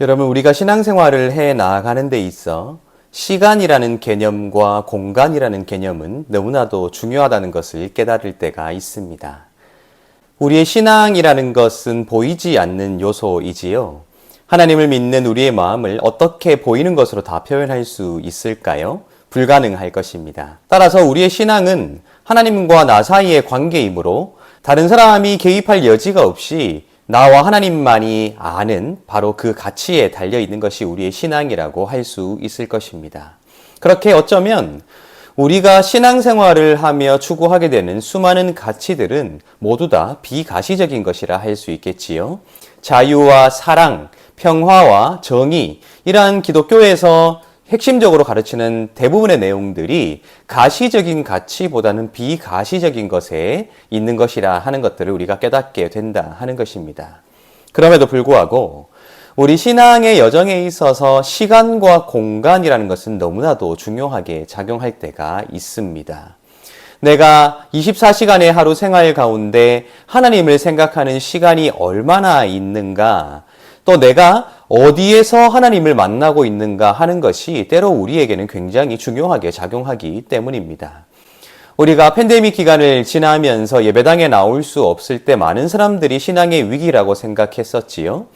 여러분, 우리가 신앙생활을 해 나아가는 데 있어 시간이라는 개념과 공간이라는 개념은 너무나도 중요하다는 것을 깨달을 때가 있습니다. 우리의 신앙이라는 것은 보이지 않는 요소이지요. 하나님을 믿는 우리의 마음을 어떻게 보이는 것으로 다 표현할 수 있을까요? 불가능할 것입니다. 따라서 우리의 신앙은 하나님과 나 사이의 관계이므로 다른 사람이 개입할 여지가 없이 나와 하나님만이 아는 바로 그 가치에 달려있는 것이 우리의 신앙이라고 할 수 있을 것입니다. 그렇게 어쩌면 우리가 신앙생활을 하며 추구하게 되는 수많은 가치들은 모두 다 비가시적인 것이라 할 수 있겠지요. 자유와 사랑, 평화와 정의, 이러한 기독교에서 핵심적으로 가르치는 대부분의 내용들이 가시적인 가치보다는 비가시적인 것에 있는 것이라 하는 것들을 우리가 깨닫게 된다 하는 것입니다. 그럼에도 불구하고 우리 신앙의 여정에 있어서 시간과 공간이라는 것은 너무나도 중요하게 작용할 때가 있습니다. 내가 24시간의 하루 생활 가운데 하나님을 생각하는 시간이 얼마나 있는가, 또 내가 어디에서 하나님을 만나고 있는가 하는 것이 때로 우리에게는 굉장히 중요하게 작용하기 때문입니다. 우리가 팬데믹 기간을 지나면서 예배당에 나올 수 없을 때 많은 사람들이 신앙의 위기라고 생각했었지요.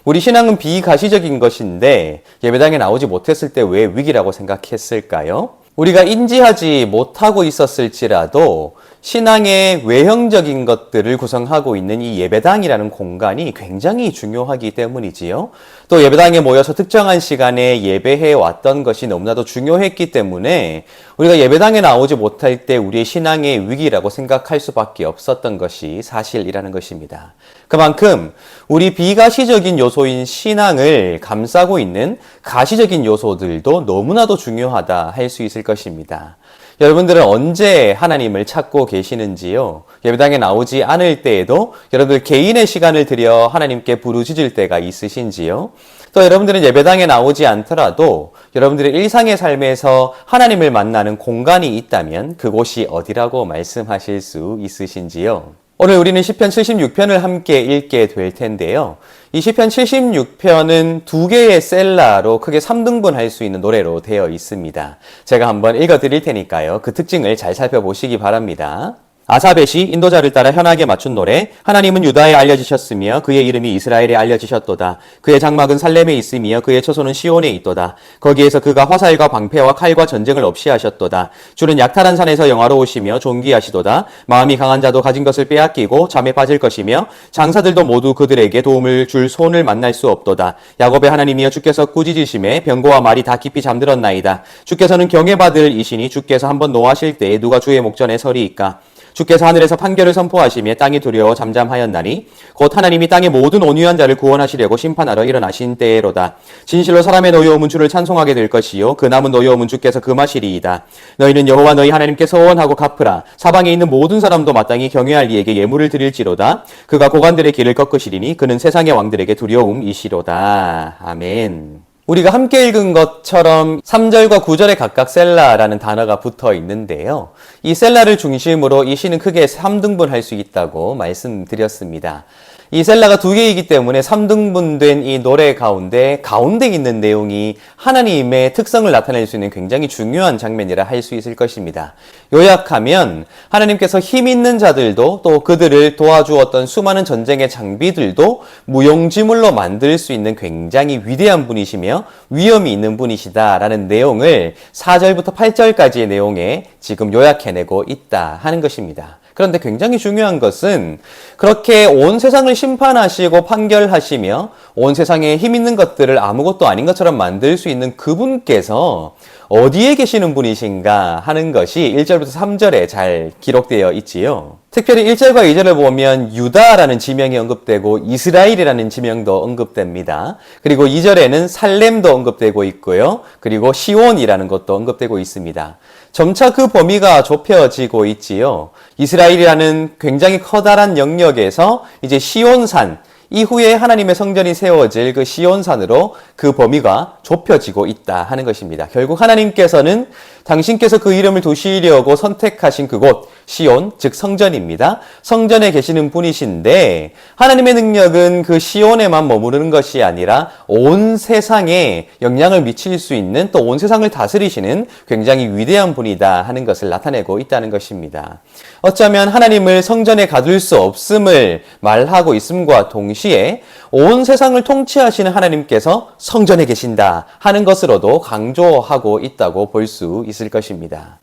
우리 신앙은 비가시적인 것인데 예배당에 나오지 못했을 때 왜 위기라고 생각했을까요? 우리가 인지하지 못하고 있었을지라도 신앙의 외형적인 것들을 구성하고 있는 이 예배당이라는 공간이 굉장히 중요하기 때문이지요. 또 예배당에 모여서 특정한 시간에 예배해 왔던 것이 너무나도 중요했기 때문에 우리가 예배당에 나오지 못할 때 우리의 신앙의 위기라고 생각할 수밖에 없었던 것이 사실이라는 것입니다. 그만큼 우리 비가시적인 요소인 신앙을 감싸고 있는 가시적인 요소들도 너무나도 중요하다 할 수 있을 것입니다. 여러분들은 언제 하나님을 찾고 계시는지요? 예배당에 나오지 않을 때에도 여러분들 개인의 시간을 들여 하나님께 부르짖을 때가 있으신지요? 또 여러분들은 예배당에 나오지 않더라도 여러분들의 일상의 삶에서 하나님을 만나는 공간이 있다면 그곳이 어디라고 말씀하실 수 있으신지요? 오늘 우리는 시편 76편을 함께 읽게 될 텐데요. 이 시편 76편은 두 개의 셀라로 크게 3등분할 수 있는 노래로 되어 있습니다. 제가 한번 읽어드릴 테니까요. 그 특징을 잘 살펴보시기 바랍니다. 아사벳이 인도자를 따라 현악에 맞춘 노래. 하나님은 유다에 알려지셨으며 그의 이름이 이스라엘에 알려지셨도다. 그의 장막은 살렘에 있으며 그의 처소는 시온에 있도다. 거기에서 그가 화살과 방패와 칼과 전쟁을 없이 하셨도다. 주는 약탈한 산에서 영화로우시며 존귀하시도다. 마음이 강한 자도 가진 것을 빼앗기고 잠에 빠질 것이며 장사들도 모두 그들에게 도움을 줄 손을 만날 수 없도다. 야곱의 하나님이여 주께서 꾸짖으심에 병거와 말이 다 깊이 잠들었나이다. 주께서는 경외받을 이시니 주께서 한번 노하실 때에 누가 주의 목전에 서리이까. 주께서 하늘에서 판결을 선포하시며 땅이 두려워 잠잠하였나니 곧 하나님이 땅의 모든 온유한 자를 구원하시려고 심판하러 일어나신 때로다. 진실로 사람의 노여움은 주를 찬송하게 될 것이요 그 남은 노여움은 주께서 금하시리이다. 너희는 여호와 너희 하나님께 서원하고 갚으라. 사방에 있는 모든 사람도 마땅히 경외할 이에게 예물을 드릴지로다. 그가 고관들의 길을 꺾으시리니 그는 세상의 왕들에게 두려움이시로다. 아멘. 우리가 함께 읽은 것처럼 3절과 9절에 각각 셀라라는 단어가 붙어 있는데요. 이 셀라를 중심으로 이 시는 크게 3등분할 수 있다고 말씀드렸습니다. 이 셀라가 두 개이기 때문에 3등분된 이 노래 가운데 있는 내용이 하나님의 특성을 나타낼 수 있는 굉장히 중요한 장면이라 할 수 있을 것입니다. 요약하면 하나님께서 힘 있는 자들도 또 그들을 도와주었던 수많은 전쟁의 장비들도 무용지물로 만들 수 있는 굉장히 위대한 분이시며 위엄이 있는 분이시다라는 내용을 4절부터 8절까지의 내용에 지금 요약해내고 있다 하는 것입니다. 그런데 굉장히 중요한 것은 그렇게 온 세상을 심판하시고 판결하시며 온 세상에 힘 있는 것들을 아무것도 아닌 것처럼 만들 수 있는 그분께서 어디에 계시는 분이신가 하는 것이 1절부터 3절에 잘 기록되어 있지요. 특별히 1절과 2절을 보면 유다라는 지명이 언급되고 이스라엘이라는 지명도 언급됩니다. 그리고 2절에는 살렘도 언급되고 있고요. 그리고 시온이라는 것도 언급되고 있습니다. 점차 그 범위가 좁혀지고 있지요. 이스라엘이라는 굉장히 커다란 영역에서 이제 시온산, 이후에 하나님의 성전이 세워질 그 시온산으로 그 범위가 좁혀지고 있다 하는 것입니다. 결국 하나님께서는 당신께서 그 이름을 두시려고 선택하신 그곳 시온, 즉 성전입니다. 성전에 계시는 분이신데 하나님의 능력은 그 시온에만 머무르는 것이 아니라 온 세상에 영향을 미칠 수 있는 또 온 세상을 다스리시는 굉장히 위대한 분이다 하는 것을 나타내고 있다는 것입니다. 어쩌면 하나님을 성전에 가둘 수 없음을 말하고 있음과 동시에 온 세상을 통치하시는 하나님께서 성전에 계신다 하는 것으로도 강조하고 있다고 볼 수 있을 것입니다.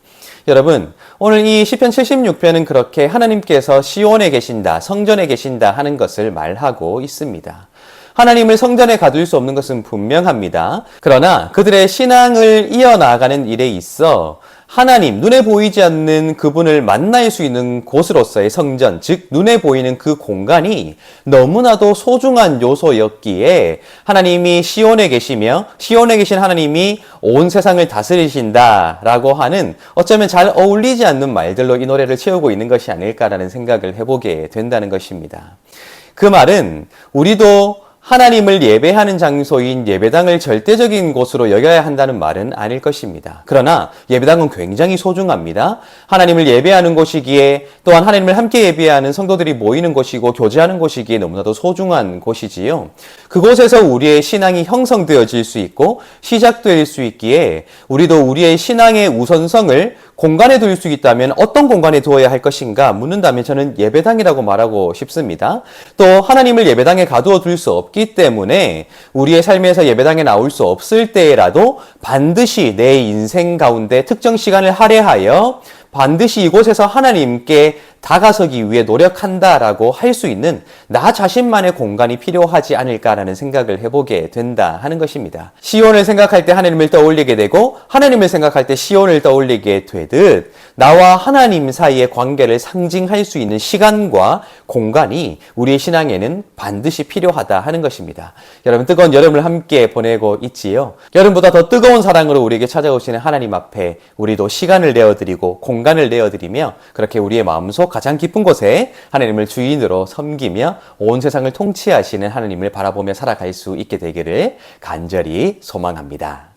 여러분, 오늘 이 시편 76편은 그렇게 하나님께서 시온에 계신다, 성전에 계신다 하는 것을 말하고 있습니다. 하나님을 성전에 가둘 수 없는 것은 분명합니다. 그러나 그들의 신앙을 이어나가는 일에 있어 하나님, 눈에 보이지 않는 그분을 만날 수 있는 곳으로서의 성전, 즉 눈에 보이는 그 공간이 너무나도 소중한 요소였기에 하나님이 시온에 계시며 시온에 계신 하나님이 온 세상을 다스리신다라고 하는 어쩌면 잘 어울리지 않는 말들로 이 노래를 채우고 있는 것이 아닐까라는 생각을 해보게 된다는 것입니다. 그 말은 우리도 하나님을 예배하는 장소인 예배당을 절대적인 곳으로 여겨야 한다는 말은 아닐 것입니다. 그러나 예배당은 굉장히 소중합니다. 하나님을 예배하는 곳이기에 또한 하나님을 함께 예배하는 성도들이 모이는 곳이고 교제하는 곳이기에 너무나도 소중한 곳이지요. 그곳에서 우리의 신앙이 형성되어질 수 있고 시작될 수 있기에 우리도 우리의 신앙의 우선성을 공간에 둘 수 있다면 어떤 공간에 두어야 할 것인가 묻는다면 저는 예배당이라고 말하고 싶습니다. 또 하나님을 예배당에 가두어 둘 수 없기 때문에 우리의 삶에서 예배당에 나올 수 없을 때라도 반드시 내 인생 가운데 특정 시간을 할애하여 반드시 이곳에서 하나님께 다가서기 위해 노력한다라고 할 수 있는 나 자신만의 공간이 필요하지 않을까라는 생각을 해보게 된다 하는 것입니다. 시온을 생각할 때 하나님을 떠올리게 되고 하나님을 생각할 때 시온을 떠올리게 되듯 나와 하나님 사이의 관계를 상징할 수 있는 시간과 공간이 우리의 신앙에는 반드시 필요하다 하는 것입니다. 여러분, 뜨거운 여름을 함께 보내고 있지요. 여름보다 더 뜨거운 사랑으로 우리에게 찾아오시는 하나님 앞에 우리도 시간을 내어드리고 공간을 내어드리며 그렇게 우리의 마음속 가장 깊은 곳에 하나님을 주인으로 섬기며 온 세상을 통치하시는 하나님을 바라보며 살아갈 수 있게 되기를 간절히 소망합니다.